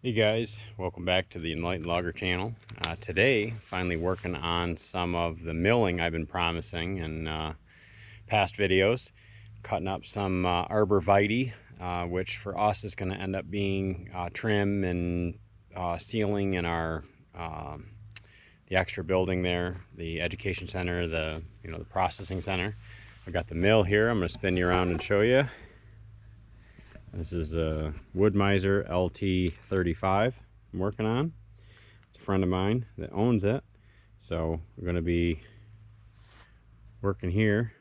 Hey guys, welcome back to the Enlightened Logger channel. Today, finally working on some of the milling I've been promising in past videos. Cutting up some Arborvitae, which for us is going to end up being trim and ceiling in our the extra building there, the education center, the processing center. I've got the mill here. I'm going to spin you around and show you. This is a Wood Miser LT35 I'm working on. It's a friend of mine that owns it. So we're going to be working here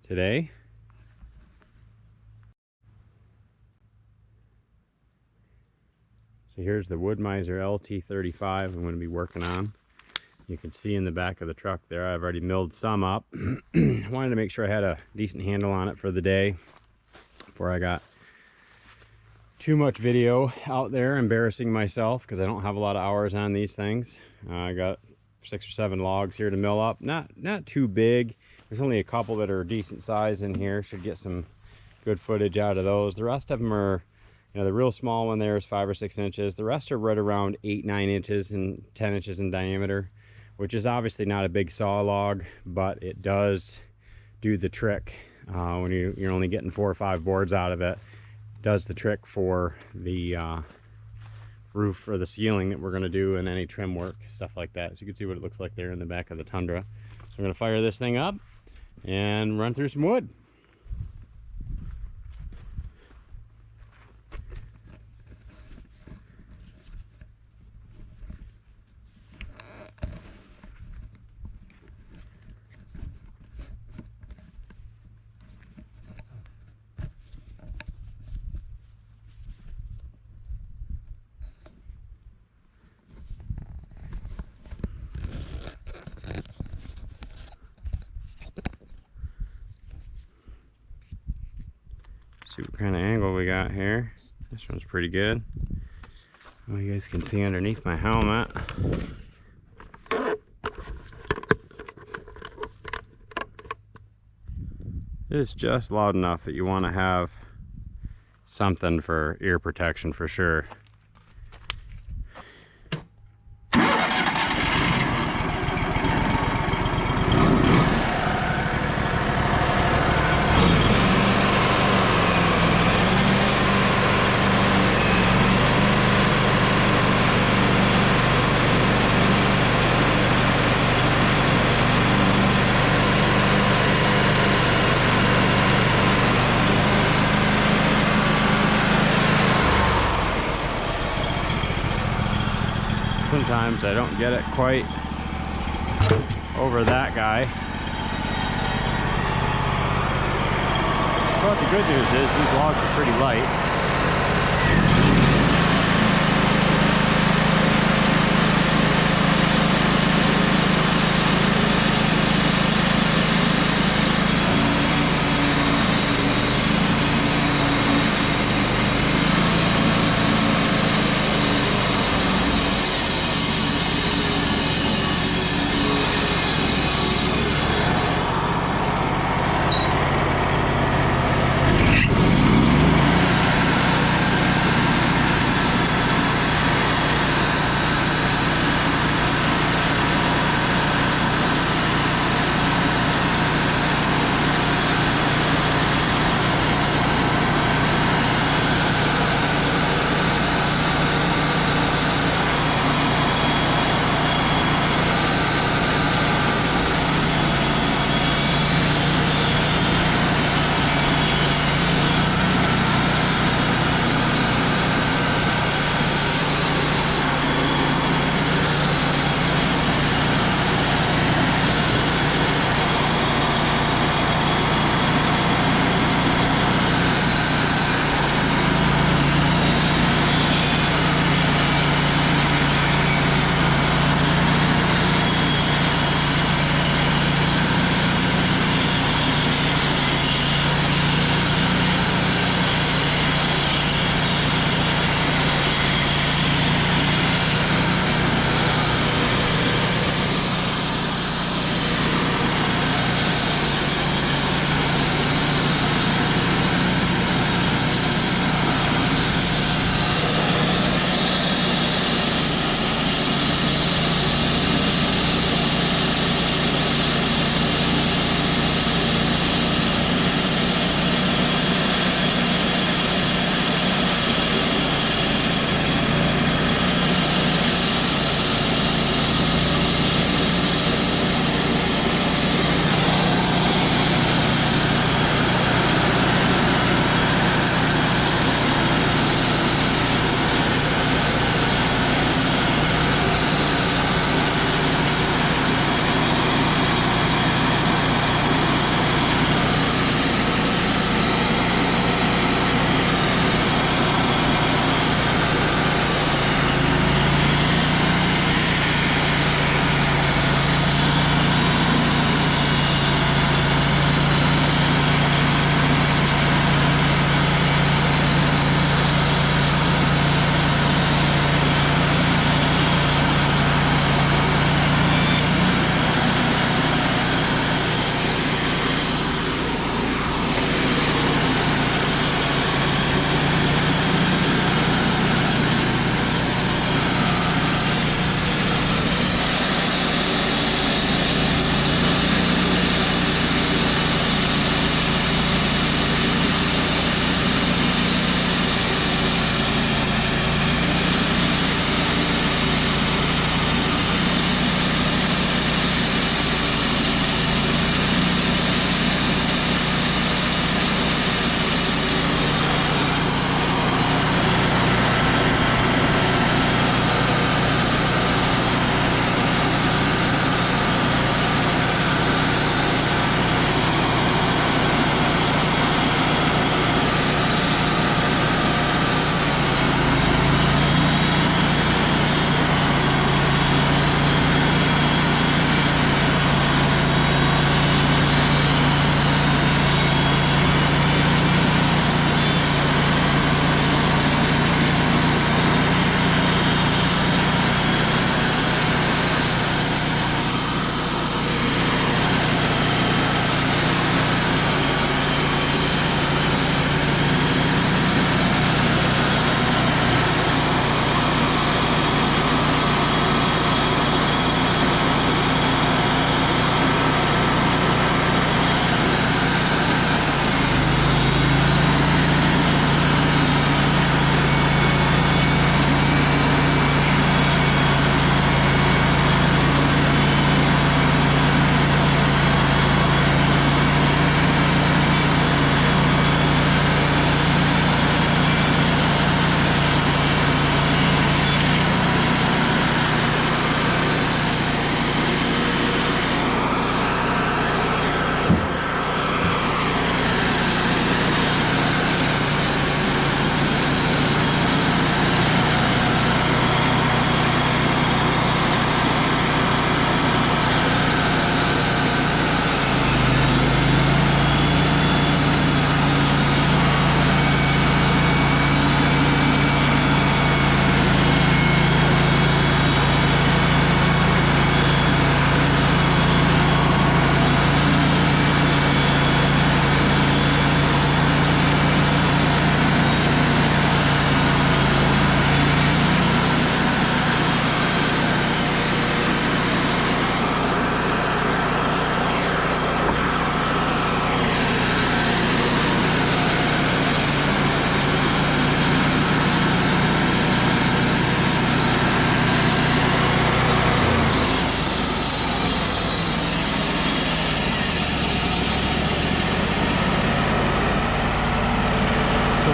today. So here's the Wood Miser LT35 I'm going to be working on. You can see in the back of the truck there, I've already milled some up. I wanted to make sure I had a decent handle on it for the day before I got too much video out there embarrassing myself, because I don't have a lot of hours on these things. I got 6 or 7 logs here to mill up. Not too big. There's only a couple that are decent size in here. Should get some good footage out of those. The rest of them are, the real small one there is 5 or 6 inches. The rest are right around 8-9 inches and 10 inches in diameter, which is obviously not a big saw log, but it does do the trick when you're only getting 4 or 5 boards out of it. Does the trick for the roof or the ceiling that we're going to do in any trim work, stuff like that. So you can see what it looks like there in the back of the Tundra. So I'm going to fire this thing up and run through some wood. See what kind of angle we got here. This one's pretty good. Well, you guys can see underneath my helmet. It's just loud enough that you want to have something for ear protection for sure. Sometimes I don't get it quite over that guy. But the good news is these logs are pretty light.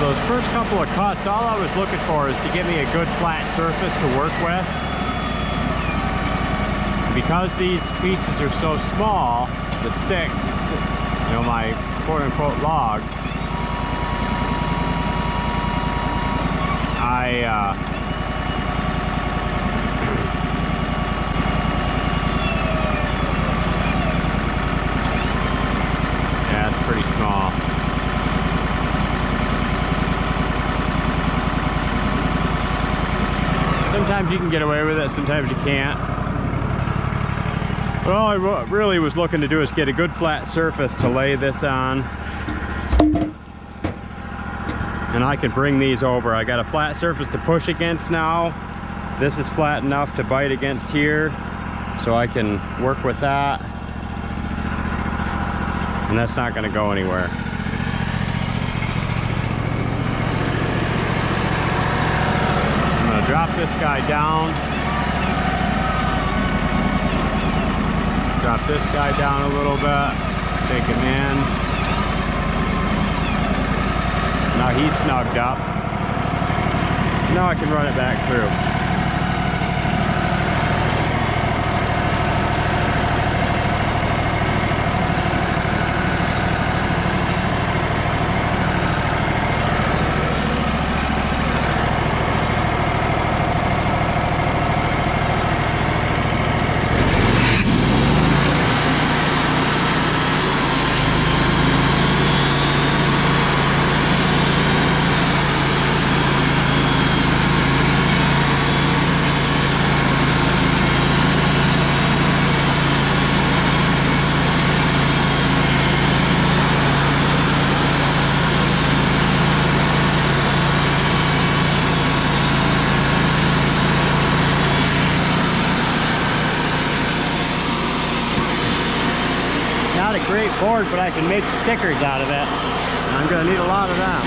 So those first couple of cuts, all I was looking for is to give me a good flat surface to work with. Because these pieces are so small, the sticks, you know, my quote-unquote logs, yeah, it's pretty small. Sometimes you can get away with it, sometimes you can't. But all I really was looking to do is get a good flat surface to lay this on. And I can bring these over. I got a flat surface to push against now. This is flat enough to bite against here, so I can work with that. And that's not going to go anywhere. I'm going to drop this guy down. Drop this guy down a little bit. Take him in. Now he's snugged up. Now I can run it back through. Not a great board, but I can make stickers out of it. And I'm going to need a lot of them.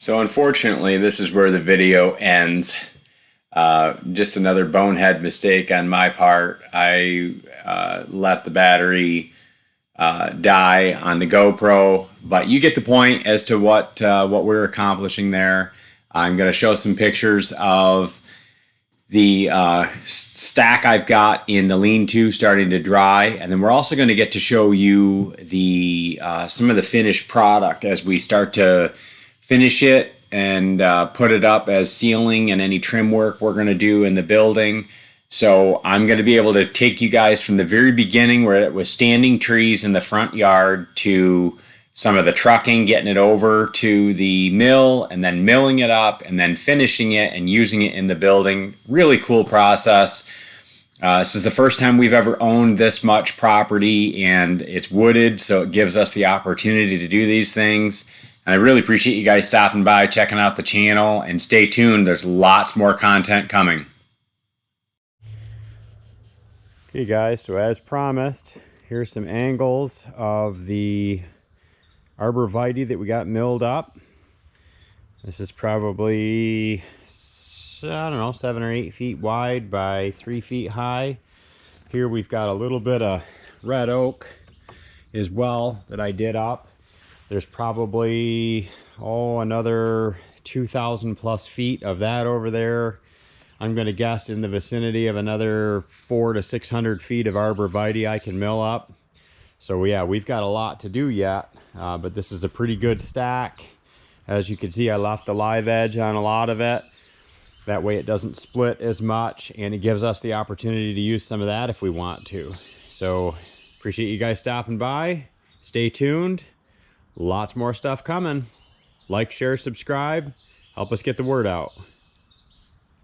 So unfortunately, this is where the video ends. Just another bonehead mistake on my part. I let the battery die on the GoPro, but you get the point as to what we're accomplishing there. I'm going to show some pictures of the stack I've got in the lean-to starting to dry, and then we're also going to get to show you the some of the finished product as we start to finish it and put it up as ceiling and any trim work we're going to do in the building. So I'm going to be able to take you guys from the very beginning where it was standing trees in the front yard to some of the trucking, getting it over to the mill and then milling it up and then finishing it and using it in the building. Really cool process. This is the first time we've ever owned this much property, and it's wooded, so it gives us the opportunity to do these things. And I really appreciate you guys stopping by, checking out the channel, and stay tuned. There's lots more content coming. Okay guys, so as promised, here's some angles of the Arborvitae that we got milled up. This is probably, I don't know, 7 or 8 feet wide by 3 feet high. Here we've got a little bit of red oak as well that I did up. There's probably, another 2,000 plus feet of that over there. I'm going to guess in the vicinity of another 400 to 600 feet of Arborvitae I can mill up. So yeah, we've got a lot to do yet, but this is a pretty good stack. As you can see, I left the live edge on a lot of it. That way it doesn't split as much, and it gives us the opportunity to use some of that if we want to. So appreciate you guys stopping by. Stay tuned. Lots more stuff coming. Like, share, subscribe. Help us get the word out.